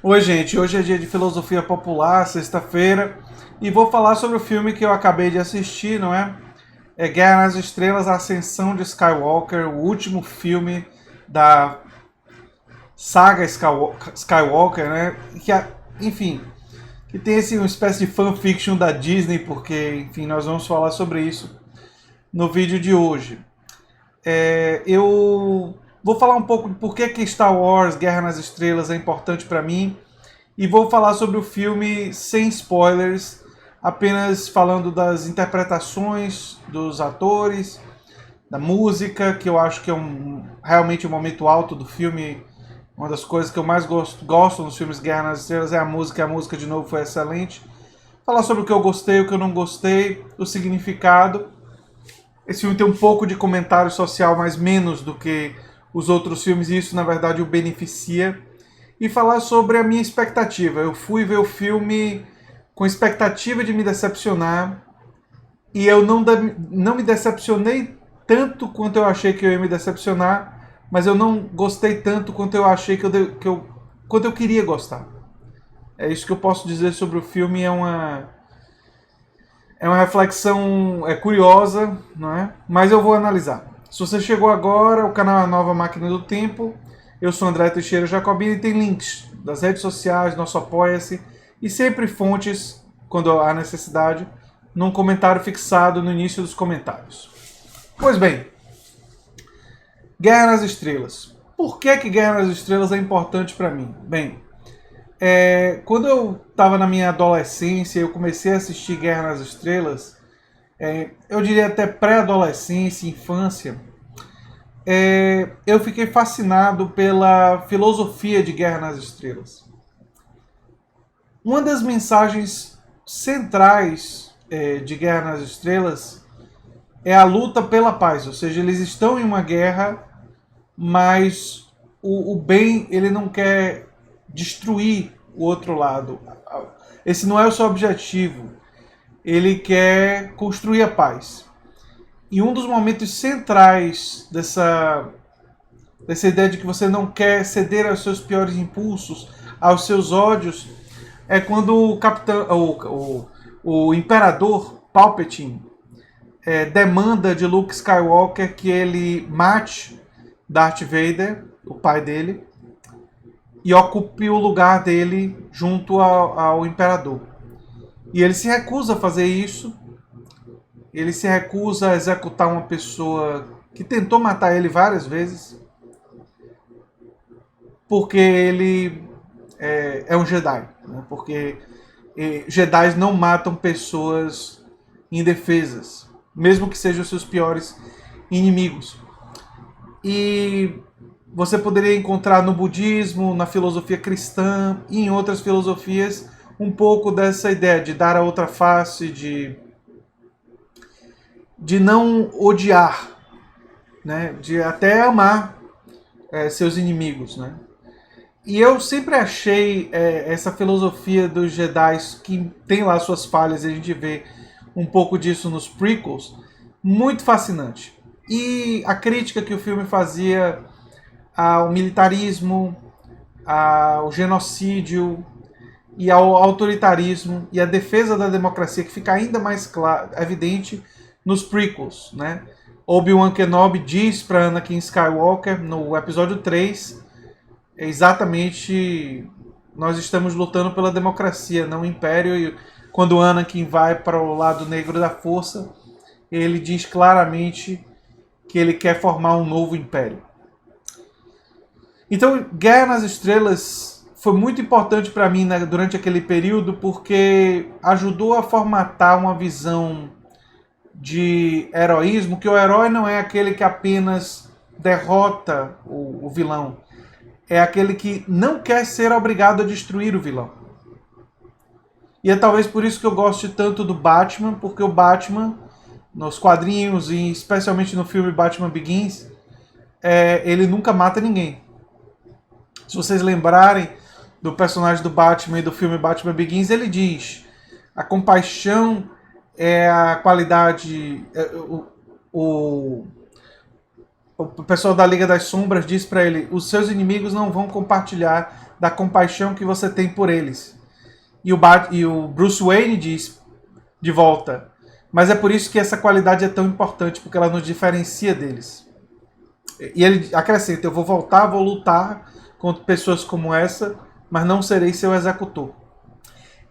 Oi, gente. Hoje é dia de filosofia popular, sexta-feira, e vou falar sobre o filme que eu acabei de assistir, não é? É Guerra nas Estrelas, A Ascensão de Skywalker, o último filme da saga Skywalker, né? Enfim, que tem assim, uma espécie de fanfiction da Disney, porque, enfim, nós vamos falar sobre isso no vídeo de hoje. Eu vou falar um pouco de por que Star Wars Guerra nas Estrelas é importante para mim e vou falar sobre o filme sem spoilers, apenas falando das interpretações dos atores, da música, que eu acho que é realmente um momento alto do filme. Uma das coisas que eu mais gosto nos filmes Guerra nas Estrelas é a música, e a música de novo foi excelente. Falar sobre o que eu gostei, o que eu não gostei, o significado. Esse filme tem um pouco de comentário social, mas menos do que os outros filmes, e isso na verdade o beneficia. E falar sobre a minha expectativa. Eu fui ver o filme com expectativa de me decepcionar, e eu não me decepcionei tanto quanto eu achei que eu ia me decepcionar, mas eu não gostei tanto quanto eu achei quanto eu queria gostar. É isso que eu posso dizer sobre o filme. É uma reflexão curiosa, não é? Mas eu vou analisar. Se você chegou agora, o canal é a Nova Máquina do Tempo. Eu sou André Teixeira Jacobini e tem links das redes sociais, nosso Apoia-se e sempre fontes, quando há necessidade, num comentário fixado no início dos comentários. Pois bem, Guerra nas Estrelas. Por que Guerra nas Estrelas é importante para mim? Bem, quando eu estava na minha adolescência, eu comecei a assistir Guerra nas Estrelas, eu diria até pré-adolescência, infância, eu fiquei fascinado pela filosofia de Guerra nas Estrelas. Uma das mensagens centrais de Guerra nas Estrelas é a luta pela paz, ou seja, eles estão em uma guerra, mas o bem ele não quer destruir o outro lado. Esse não é o seu objetivo. Ele quer construir a paz. E um dos momentos centrais dessa ideia de que você não quer ceder aos seus piores impulsos, aos seus ódios, é quando o imperador Palpatine demanda de Luke Skywalker que ele mate Darth Vader, o pai dele, e ocupe o lugar dele junto ao imperador. E ele se recusa a fazer isso. Ele se recusa a executar uma pessoa que tentou matar ele várias vezes, porque ele é um Jedi. Né? Porque Jedi não matam pessoas indefesas, mesmo que sejam os seus piores inimigos. E você poderia encontrar no budismo, na filosofia cristã e em outras filosofias um pouco dessa ideia de dar a outra face, de não odiar, né? De até amar seus inimigos. Né? E eu sempre achei essa filosofia dos Jedi, que tem lá suas falhas, e a gente vê um pouco disso nos prequels, muito fascinante. E a crítica que o filme fazia ao militarismo, ao genocídio e ao autoritarismo e a defesa da democracia, que fica ainda mais evidente nos prequels. Né? Obi-Wan Kenobi diz para Anakin Skywalker no episódio 3 exatamente: nós estamos lutando pela democracia, não o império. E quando Anakin vai para o lado negro da força, ele diz claramente que ele quer formar um novo império. Então, Guerra nas Estrelas foi muito importante para mim, né, durante aquele período, porque ajudou a formatar uma visão de heroísmo, que o herói não é aquele que apenas derrota o vilão, é aquele que não quer ser obrigado a destruir o vilão. E é talvez por isso que eu goste tanto do Batman, porque o Batman, nos quadrinhos e especialmente no filme Batman Begins, ele nunca mata ninguém. Se vocês lembrarem do personagem do Batman e do filme Batman Begins, ele diz: a compaixão é a qualidade. O pessoal da Liga das Sombras diz para ele: os seus inimigos não vão compartilhar da compaixão que você tem por eles. E o Bruce Wayne diz de volta, mas é por isso que essa qualidade é tão importante, porque ela nos diferencia deles. E ele acrescenta, eu vou voltar, vou lutar contra pessoas como essa, mas não serei seu executor.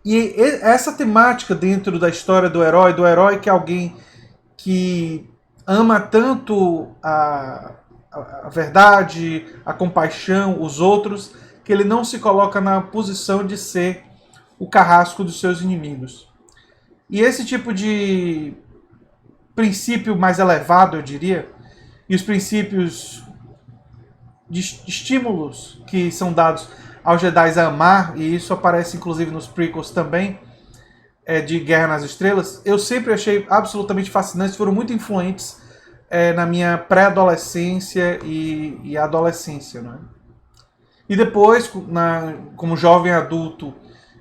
E essa temática dentro da história do herói que é alguém que ama tanto a verdade, a compaixão, os outros, que ele não se coloca na posição de ser o carrasco dos seus inimigos. E esse tipo de princípio mais elevado, eu diria, e os princípios de estímulos que são dados aos Jedi a amar, e isso aparece inclusive nos prequels também, de Guerra nas Estrelas, eu sempre achei absolutamente fascinantes, foram muito influentes na minha pré-adolescência e adolescência. Né? E depois, como jovem adulto,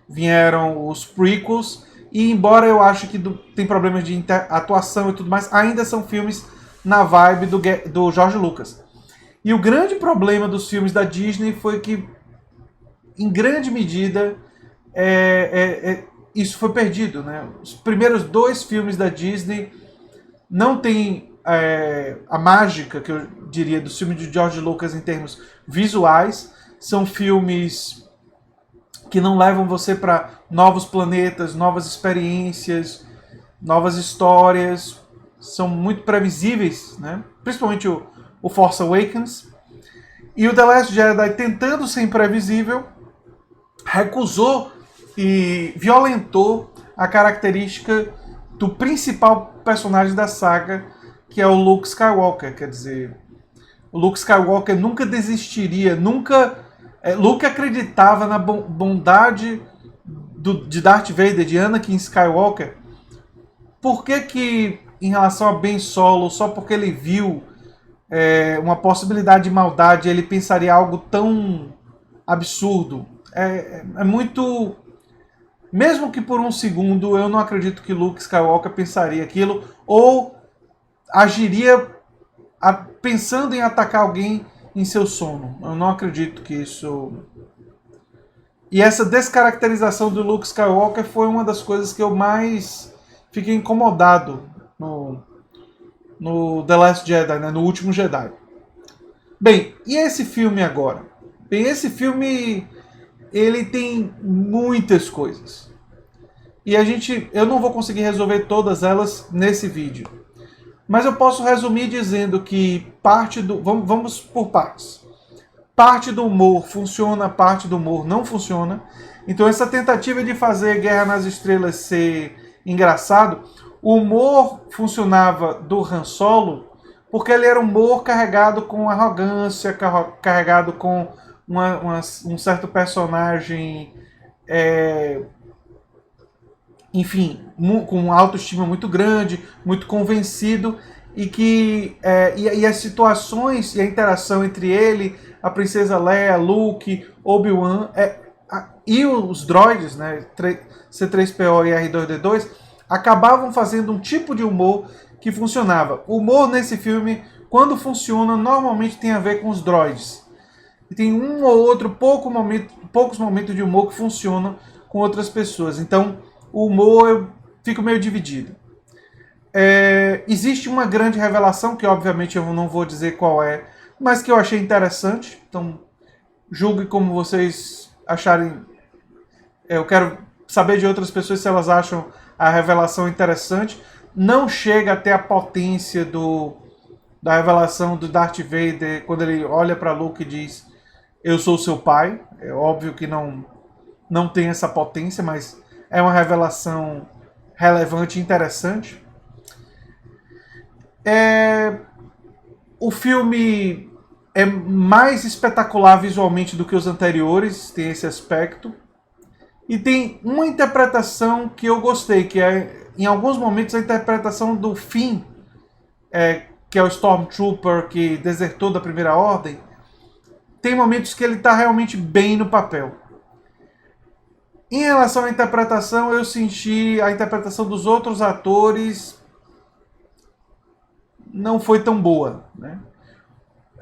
vieram os prequels, e embora eu ache que tem problemas de atuação e tudo mais, ainda são filmes na vibe do George Lucas. E o grande problema dos filmes da Disney foi que, em grande medida, isso foi perdido. Né? Os primeiros 2 filmes da Disney não têm a mágica, que eu diria, dos filmes de George Lucas em termos visuais. São filmes que não levam você para novos planetas, novas experiências, novas histórias. São muito previsíveis, né? Principalmente o Force Awakens. E o The Last Jedi, tentando ser imprevisível, recusou e violentou a característica do principal personagem da saga, que é o Luke Skywalker. Quer dizer, o Luke Skywalker nunca desistiria, Luke acreditava na bondade de Darth Vader, de Anakin Skywalker. Por que em relação a Ben Solo, só porque ele viu uma possibilidade de maldade, ele pensaria algo tão absurdo? É muito... Mesmo que por um segundo, eu não acredito que Luke Skywalker pensaria aquilo, ou agiria pensando em atacar alguém em seu sono. Eu não acredito que isso... E essa descaracterização do Luke Skywalker foi uma das coisas que eu mais fiquei incomodado no The Last Jedi, né? No Último Jedi. Bem, e esse filme agora? Bem, esse filme, ele tem muitas coisas. E eu não vou conseguir resolver todas elas nesse vídeo. Mas eu posso resumir dizendo que vamos por partes. Parte do humor funciona, parte do humor não funciona. Então essa tentativa de fazer Guerra nas Estrelas ser engraçado, o humor funcionava do Han Solo porque ele era um humor carregado com arrogância, carregado com um certo personagem, enfim, com autoestima muito grande, muito convencido, e as situações e a interação entre ele, a princesa Leia, Luke, Obi-Wan e os droids, né, C-3PO e R2-D2, acabavam fazendo um tipo de humor que funcionava. O humor nesse filme, quando funciona, normalmente tem a ver com os droids. E tem um ou outro poucos momentos de humor que funcionam com outras pessoas. Então, o humor eu fico meio dividido. Existe uma grande revelação, que obviamente eu não vou dizer qual é, mas que eu achei interessante. Então, julgue como vocês acharem. Eu quero saber de outras pessoas se elas acham a revelação interessante. Não chega a ter a potência da revelação do Darth Vader, quando ele olha para Luke e diz: eu sou seu pai. É óbvio que não tem essa potência, mas é uma revelação relevante e interessante. O filme é mais espetacular visualmente do que os anteriores, tem esse aspecto. E tem uma interpretação que eu gostei, que é, em alguns momentos, a interpretação do Finn, que é o Stormtrooper que desertou da Primeira Ordem. Tem momentos que ele está realmente bem no papel. Em relação à interpretação, eu senti a interpretação dos outros atores não foi tão boa. Né?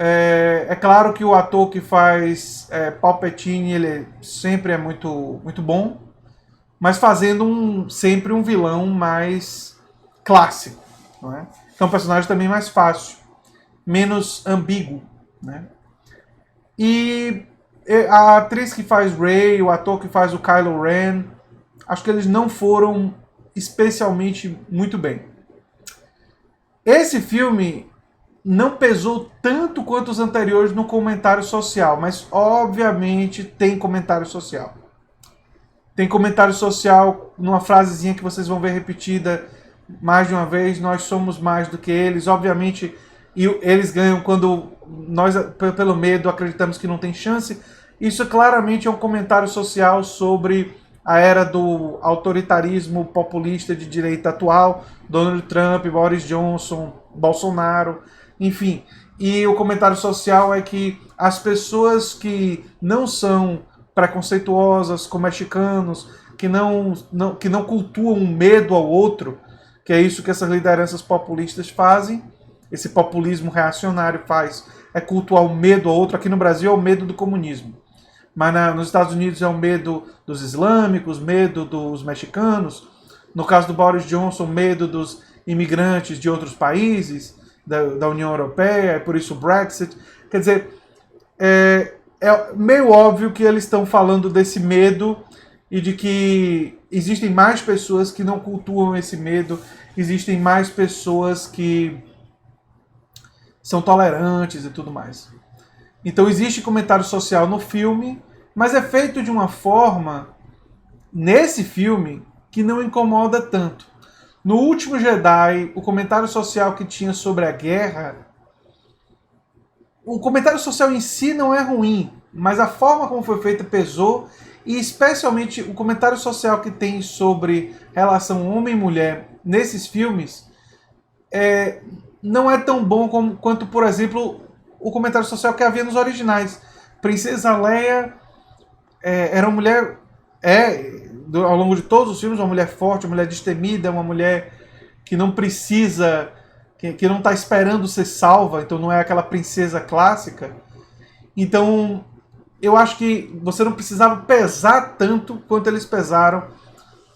É claro que o ator que faz Palpatine, ele sempre é muito bom, mas fazendo sempre um vilão mais clássico, não é? Que é um personagem também mais fácil, menos ambíguo, né? E a atriz que faz Rey, o ator que faz o Kylo Ren, acho que eles não foram especialmente muito bem. Esse filme não pesou tanto quanto os anteriores no comentário social, mas obviamente tem comentário social. Tem comentário social numa frasezinha que vocês vão ver repetida mais de uma vez: nós somos mais do que eles. Obviamente, eles ganham quando nós, pelo medo, acreditamos que não tem chance. Isso claramente é um comentário social sobre a era do autoritarismo populista de direita atual, Donald Trump, Boris Johnson, Bolsonaro, enfim. E o comentário social é que as pessoas que não são preconceituosas com mexicanos, que não cultuam um medo ao outro, que é isso que essas lideranças populistas fazem, esse populismo reacionário faz, é cultuar o medo ao outro. Aqui no Brasil é o medo do comunismo, mas nos Estados Unidos é o medo dos islâmicos, medo dos mexicanos. No caso do Boris Johnson, medo dos imigrantes de outros países, da União Europeia, é por isso o Brexit. Quer dizer, é meio óbvio que eles estão falando desse medo e de que existem mais pessoas que não cultuam esse medo, existem mais pessoas que são tolerantes e tudo mais. Então existe comentário social no filme, mas é feito de uma forma, nesse filme, que não incomoda tanto. No Último Jedi, o comentário social que tinha sobre a guerra, o comentário social em si não é ruim, mas a forma como foi feita pesou, e especialmente o comentário social que tem sobre relação homem e mulher nesses filmes não é tão bom quanto, por exemplo, o comentário social que havia nos originais. Princesa Leia era uma mulher, ao longo de todos os filmes, uma mulher forte, uma mulher destemida, uma mulher que não precisa, que não está esperando ser salva, então não é aquela princesa clássica. Então, eu acho que você não precisava pesar tanto quanto eles pesaram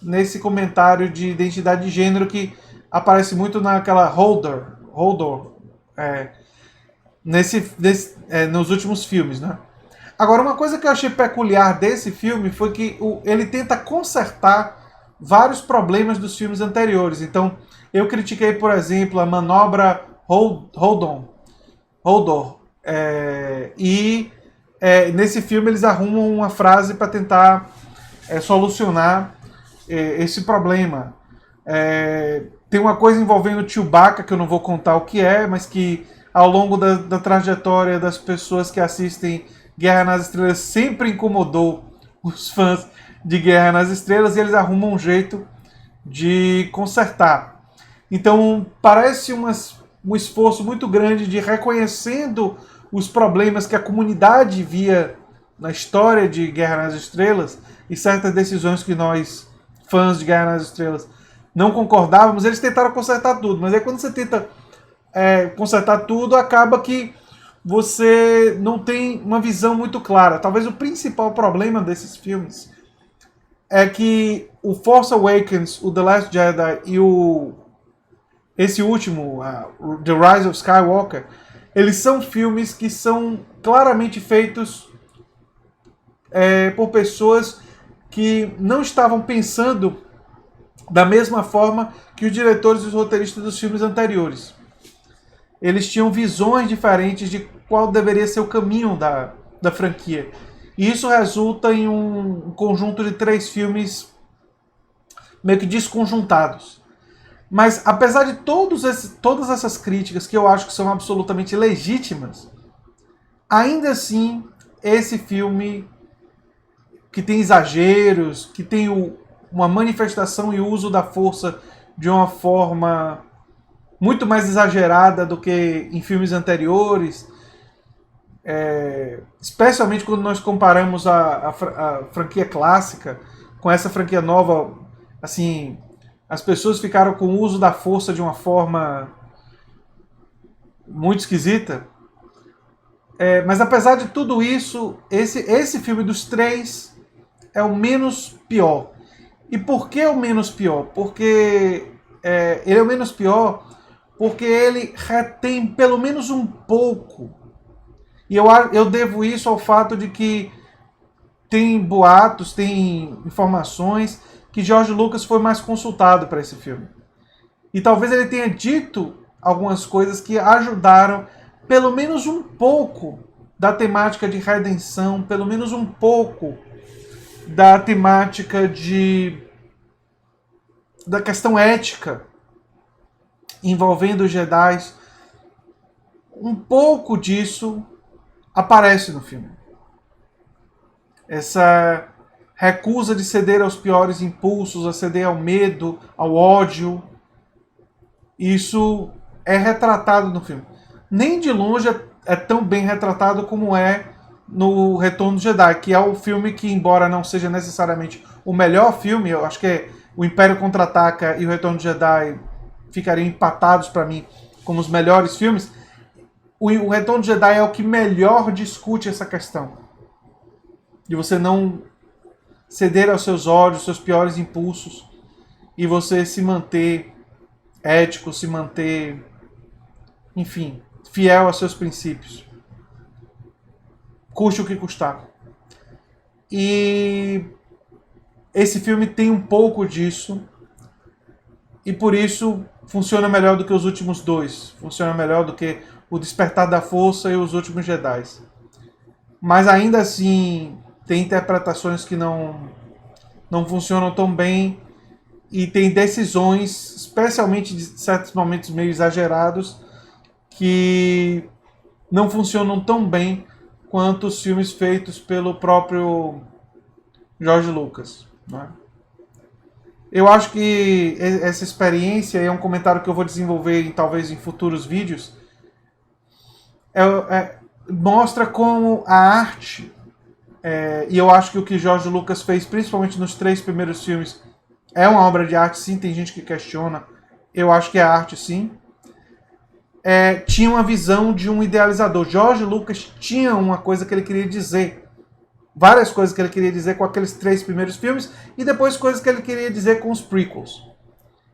nesse comentário de identidade de gênero que aparece muito naquela Hodor, nos últimos filmes, né? Agora, uma coisa que eu achei peculiar desse filme foi que ele tenta consertar vários problemas dos filmes anteriores. Então, eu critiquei, por exemplo, a manobra Hodor. Nesse filme eles arrumam uma frase para tentar solucionar esse problema. Tem uma coisa envolvendo Chewbacca, que eu não vou contar o que é, mas que ao longo da trajetória das pessoas que assistem Guerra nas Estrelas sempre incomodou os fãs de Guerra nas Estrelas, e eles arrumam um jeito de consertar. Então parece um esforço muito grande de reconhecendo os problemas que a comunidade via na história de Guerra nas Estrelas e certas decisões que nós, fãs de Guerra nas Estrelas, não concordávamos. Eles tentaram consertar tudo, mas aí quando você tenta consertar tudo, acaba que você não tem uma visão muito clara. Talvez o principal problema desses filmes é que o Force Awakens, o The Last Jedi e esse último, The Rise of Skywalker, eles são filmes que são claramente feitos por pessoas que não estavam pensando da mesma forma que os diretores e os roteiristas dos filmes anteriores. Eles tinham visões diferentes de qual deveria ser o caminho da franquia. E isso resulta em um conjunto de 3 filmes meio que desconjuntados. Mas apesar de todas essas críticas, que eu acho que são absolutamente legítimas, ainda assim, esse filme, que tem exageros, que tem uma manifestação e uso da força de uma forma muito mais exagerada do que em filmes anteriores, especialmente quando nós comparamos a franquia clássica com essa franquia nova. Assim, as pessoas ficaram com o uso da força de uma forma muito esquisita. Mas apesar de tudo isso, esse filme dos três é o menos pior. E por que o menos pior? Porque ele é o menos pior porque ele retém pelo menos um pouco. E eu devo isso ao fato de que tem boatos, tem informações que George Lucas foi mais consultado para esse filme. E talvez ele tenha dito algumas coisas que ajudaram pelo menos um pouco da temática de redenção, pelo menos um pouco da temática da questão ética envolvendo os Jedi. Um pouco disso aparece no filme. Essa recusa de ceder aos piores impulsos, a ceder ao medo, ao ódio. Isso é retratado no filme. Nem de longe é tão bem retratado como é no Retorno do Jedi, que é o filme que, embora não seja necessariamente o melhor filme, eu acho que o Império Contra-Ataca e o Retorno do Jedi ficariam empatados para mim como os melhores filmes. O Retorno do Jedi é o que melhor discute essa questão de você não ceder aos seus ódios, seus piores impulsos, e você se manter ético, se manter, enfim, fiel aos seus princípios. Custe o que custar. E esse filme tem um pouco disso, e por isso funciona melhor do que os últimos dois. Funciona melhor do que o Despertar da Força e os Últimos Jedi. Mas ainda assim, tem interpretações que não funcionam tão bem, e tem decisões, especialmente de certos momentos meio exagerados, que não funcionam tão bem quanto os filmes feitos pelo próprio George Lucas. Né? Eu acho que essa experiência, é um comentário que eu vou desenvolver talvez em futuros vídeos, mostra como a arte, e eu acho que o que George Lucas fez, principalmente nos 3 primeiros filmes, é uma obra de arte, sim. Tem gente que questiona, eu acho que é arte, sim. Tinha uma visão de um idealizador. George Lucas tinha uma coisa que ele queria dizer, várias coisas que ele queria dizer com aqueles 3 primeiros filmes, e depois coisas que ele queria dizer com os prequels.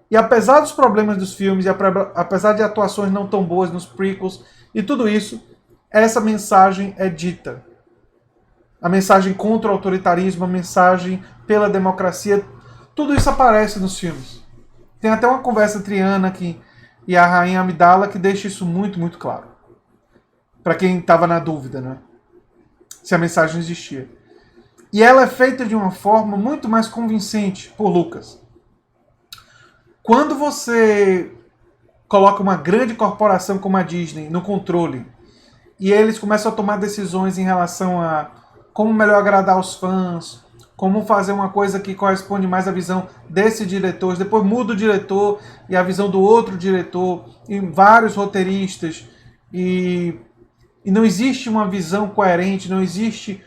E apesar dos problemas dos filmes, e apesar de atuações não tão boas nos prequels, e tudo isso, essa mensagem é dita. A mensagem contra o autoritarismo, a mensagem pela democracia, tudo isso aparece nos filmes. Tem até uma conversa entre Anakin e a Rainha Amidala que deixa isso muito, muito claro. Para quem estava na dúvida, né? Se a mensagem existia. E ela é feita de uma forma muito mais convincente por Lucas. Quando você coloca uma grande corporação como a Disney no controle, e eles começam a tomar decisões em relação a como melhor agradar os fãs, como fazer uma coisa que corresponde mais à visão desse diretor, depois muda o diretor e a visão do outro diretor, e vários roteiristas, e não existe uma visão coerente, não existe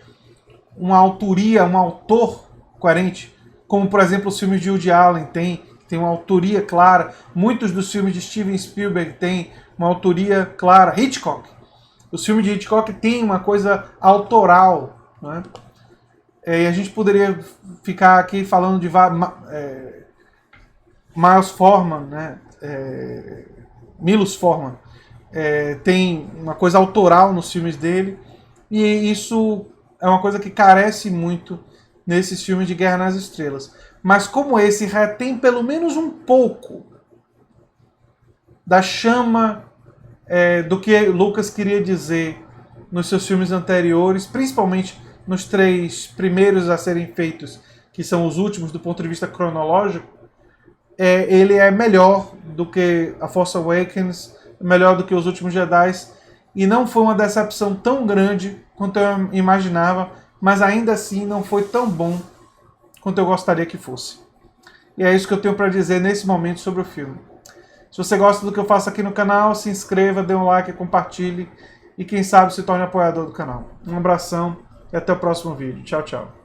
uma autoria, um autor coerente, como por exemplo os filmes de Woody Allen tem uma autoria clara, muitos dos filmes de Steven Spielberg têm uma autoria clara, Hitchcock. Os filmes de Hitchcock têm uma coisa autoral, né? E a gente poderia ficar aqui falando de Miles Forman, né? Milos Forman. Tem uma coisa autoral nos filmes dele, e isso é uma coisa que carece muito nesses filmes de Guerra nas Estrelas. Mas como esse retém pelo menos um pouco da chama do que Lucas queria dizer nos seus filmes anteriores, principalmente nos 3 primeiros a serem feitos, que são os últimos do ponto de vista cronológico, ele é melhor do que A Force Awakens, melhor do que Os Últimos Jedi, e não foi uma decepção tão grande quanto eu imaginava, mas ainda assim não foi tão bom quanto eu gostaria que fosse. E é isso que eu tenho para dizer nesse momento sobre o filme. Se você gosta do que eu faço aqui no canal, se inscreva, dê um like, compartilhe, e quem sabe se torne apoiador do canal. Um abração e até o próximo vídeo. Tchau, tchau.